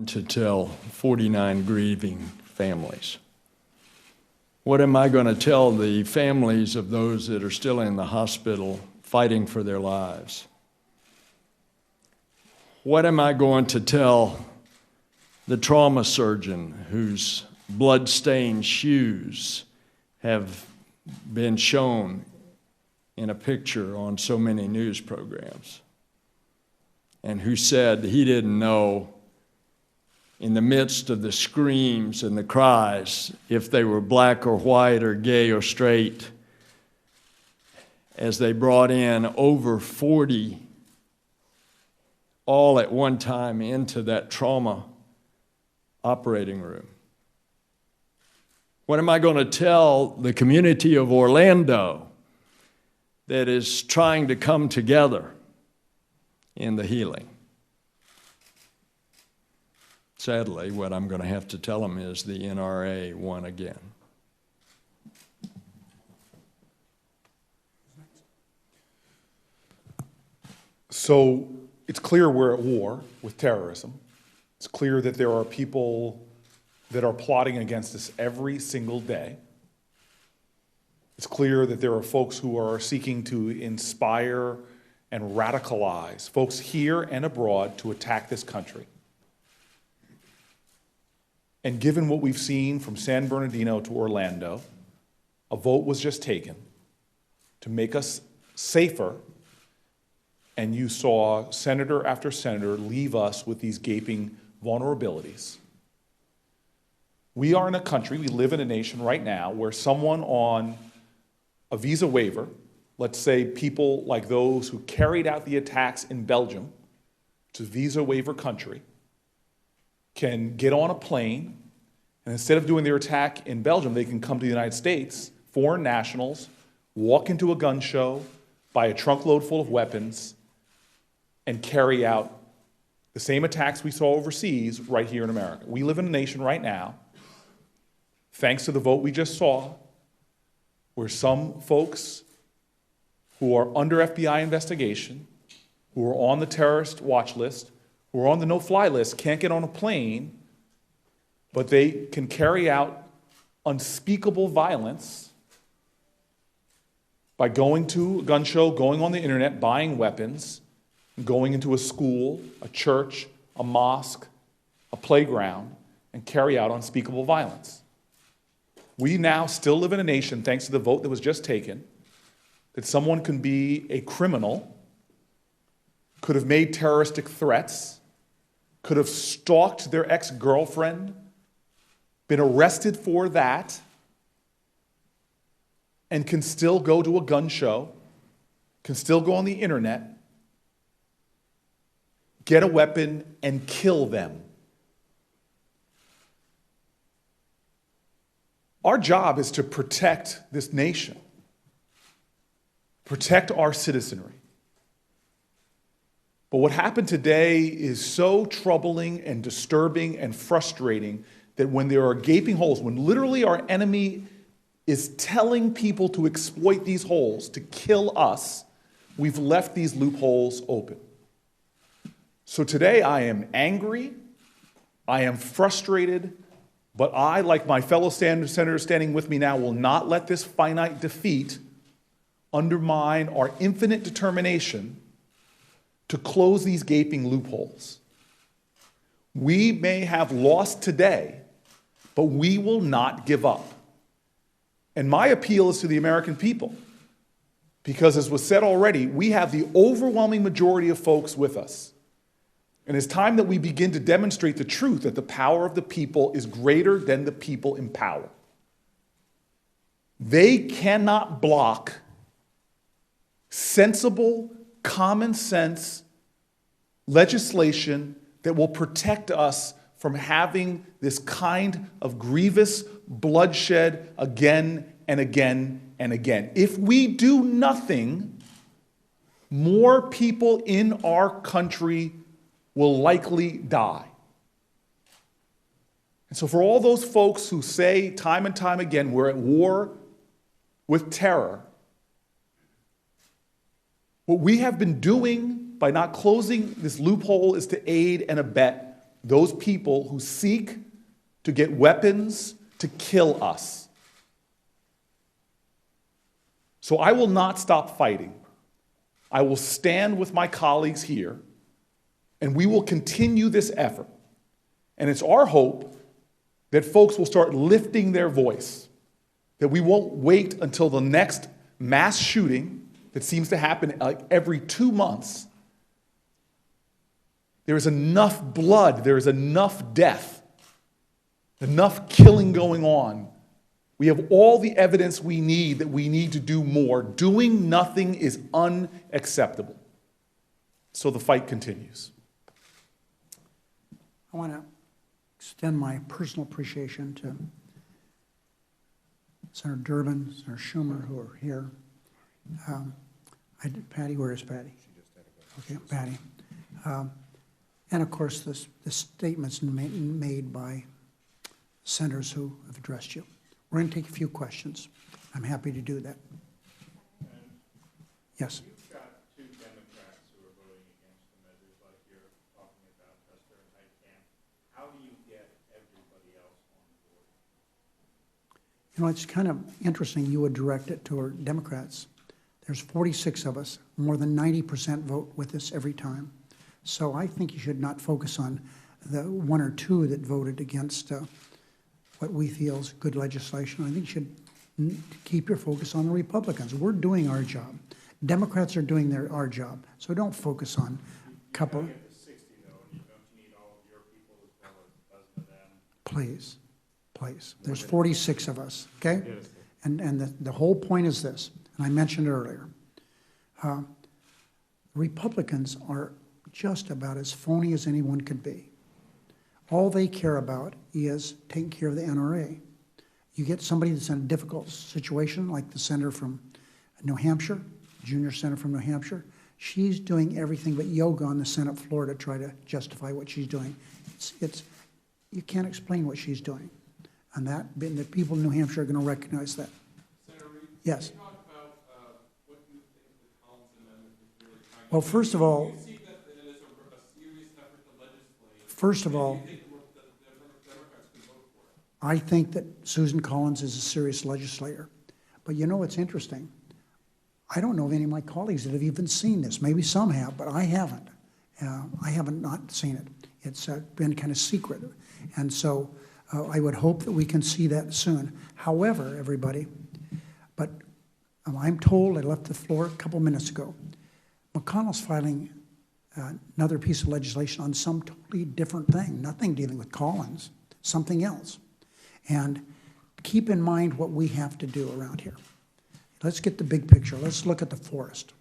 to tell 49 grieving families? What am I going to tell the families of those that are still in the hospital fighting for their lives? What am I going to tell the trauma surgeon whose blood-stained shoes have been shown in a picture on so many news programs, and who said he didn't know in the midst of the screams and the cries if they were black or white or gay or straight, as they brought in over 40 all at one time into that trauma operating room? What am I going to tell the community of Orlando that is trying to come together in the healing? Sadly, what I'm going to have to tell them is the NRA won again. So it's clear we're at war with terrorism. It's clear that there are people that are plotting against us every single day. It's clear that there are folks who are seeking to inspire and radicalize folks here and abroad to attack this country. And given what we've seen from San Bernardino to Orlando, a vote was just taken to make us safer, and you saw senator after senator leave us with these gaping vulnerabilities. We are in a country, we live in a nation right now where someone on a visa waiver, let's say people like those who carried out the attacks in Belgium, it's a visa waiver country, can get on a plane, and instead of doing their attack in Belgium, they can come to the United States, foreign nationals, walk into a gun show, buy a trunkload full of weapons, and carry out the same attacks we saw overseas right here in America. We live in a nation right now, thanks to the vote we just saw, where some folks who are under FBI investigation, who are on the terrorist watch list, who are on the no-fly list, can't get on a plane, but they can carry out unspeakable violence by going to a gun show, going on the internet, buying weapons, going into a school, a church, a mosque, a playground, and carry out unspeakable violence. We now still live in a nation, thanks to the vote that was just taken, that someone can be a criminal, could have made terroristic threats, could have stalked their ex-girlfriend, been arrested for that, and can still go to a gun show, can still go on the internet, get a weapon, and kill them. Our job is to protect this nation, protect our citizenry. But what happened today is so troubling and disturbing and frustrating that when there are gaping holes, when literally our enemy is telling people to exploit these holes, to kill us, we've left these loopholes open. So today I am angry, I am frustrated, but I, like my fellow senators standing with me now, will not let this finite defeat undermine our infinite determination to close these gaping loopholes. We may have lost today, but we will not give up. And my appeal is to the American people, because as was said already, we have the overwhelming majority of folks with us. And it's time that we begin to demonstrate the truth that the power of the people is greater than the people in power. They cannot block sensible, common sense legislation that will protect us from having this kind of grievous bloodshed again and again and again. If we do nothing, more people in our country will likely die. And so for all those folks who say time and time again, we're at war with terror, what we have been doing by not closing this loophole is to aid and abet those people who seek to get weapons to kill us. So I will not stop fighting. I will stand with my colleagues here, and we will continue this effort. And it's our hope that folks will start lifting their voice, that we won't wait until the next mass shooting that seems to happen like every 2 months. There is enough blood, there is enough death, enough killing going on. We have all the evidence we need that we need to do more. Doing nothing is unacceptable. So the fight continues. I want to extend my personal appreciation to Senator Durbin, Senator Schumer, who are here. Patty, where is Patty? Okay, Patty. And of course, the statements made by senators who have addressed you. We're going to take a few questions. I'm happy to do that. Yes. You've got two Democrats who are voting against the measures like you're talking about, Custer and Heitkamp. How do you get everybody else on board? You know, it's kind of interesting you would direct it to our Democrats. There's 46 of us. More than 90% vote with us every time. So I think you should not focus on the one or two that voted against what we feel is good legislation. I think you should keep your focus on the Republicans. We're doing our job. Democrats are doing our job. So don't focus on a couple. You get to 60 though, and don't you need all of your people as well as a dozen of them? Please, please. There's 46 of us, okay? And the whole point is this, and I mentioned earlier. Republicans are just about as phony as anyone could be. All they care about is taking care of the NRA. You get somebody that's in a difficult situation, like the senator from New Hampshire, junior senator from New Hampshire. She's doing everything but yoga on the Senate floor to try to justify what she's doing. You can't explain what she's doing. And the people in New Hampshire are going to recognize that. Senator Reid, yes. can you talk about what you think the Collins Amendment is really trying to do? Well, first of all, Do you see that it is a serious effort to legislate? first of all, Do you think the Democrats can vote for it? I think that Susan Collins is a serious legislator. But you know what's interesting? I don't know of any of my colleagues that have even seen this. Maybe some have, but I haven't. I haven't not seen it. It's been kind of secret. And so I would hope that we can see that soon. However, everybody, but I'm told, I left the floor a couple minutes ago, McConnell's filing another piece of legislation on some totally different thing, nothing dealing with Collins, something else. And keep in mind what we have to do around here. Let's get the big picture. Let's look at the forest.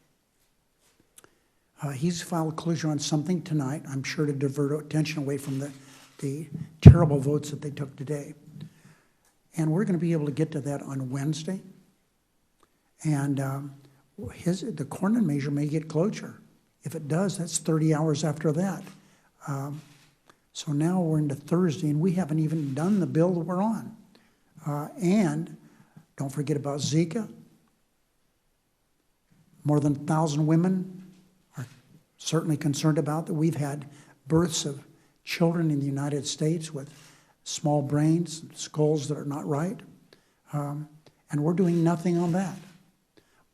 He's filed closure on something tonight, I'm sure to divert attention away from the terrible votes that they took today. And we're going to be able to get to that on Wednesday. And the Cornyn measure may get closure. If it does, that's 30 hours after that. So now we're into Thursday, and we haven't even done the bill that we're on. And don't forget about Zika. More than 1,000 women are certainly concerned about that. We've had births of children in the United States with small brains, skulls that are not right. And we're doing nothing on that.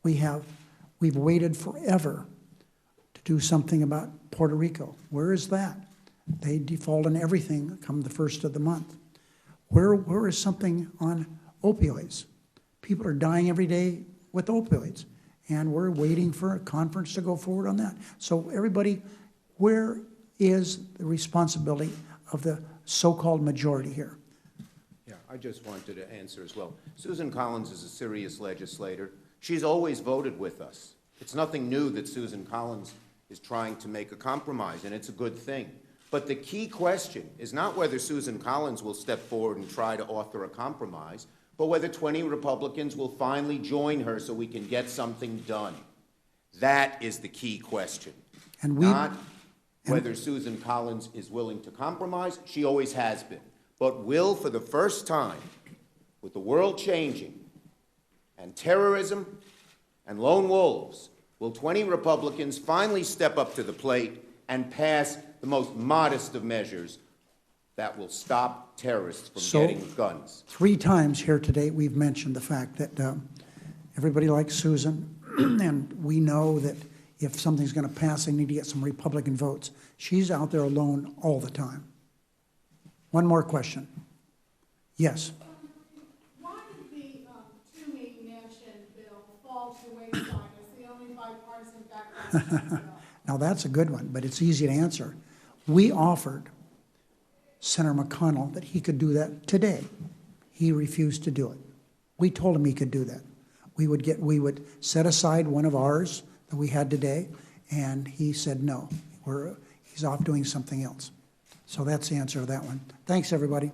We've waited forever to do something about Puerto Rico. Where is that? They default on everything come the first of the month. Where is something on opioids? People are dying every day with opioids. And we're waiting for a conference to go forward on that. So everybody, where is the responsibility of the so-called majority here? Yeah, I just wanted to answer as well. Susan Collins is a serious legislator. She's always voted with us. It's nothing new that Susan Collins is trying to make a compromise, and it's a good thing. But the key question is not whether Susan Collins will step forward and try to author a compromise, but whether 20 Republicans will finally join her so we can get something done. That is the key question. And not whether Susan Collins is willing to compromise. She always has been. But will, for the first time, with the world changing, and terrorism, and lone wolves, will 20 Republicans finally step up to the plate and pass the most modest of measures, that will stop terrorists from So- getting guns. 3 times here today, we've mentioned the fact that everybody likes Susan, and we know that if something's going to pass, they need to get some Republican votes. She's out there alone all the time. One more question. Yes. Why did the Toomey Mansion bill fall to the wayside as the only bipartisan background bill? Now, that's a good one, but it's easy to answer. We offered Senator McConnell that he could do that today. He refused to do it. We told him he could do that. We would set aside one of ours that we had today, and he said no. He's off doing something else. So that's the answer to that one. Thanks, everybody.